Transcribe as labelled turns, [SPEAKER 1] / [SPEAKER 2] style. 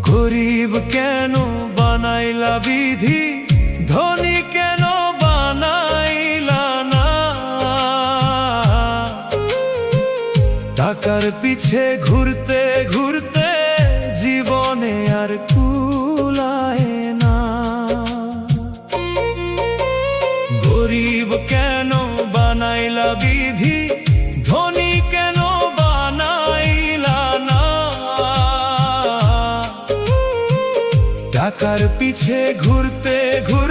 [SPEAKER 1] গরিব কেন বানাইলা বিধি, ধনী কেন বানাইলা না। টাকার পিছে ঘুরতে ঘুরতে জীবনে আর কুলায় না। গরিব কেন বানাইলা বিধি, ধনী কেন বানাইলা না। টাকার পিছে ঘুরতে ঘুরতে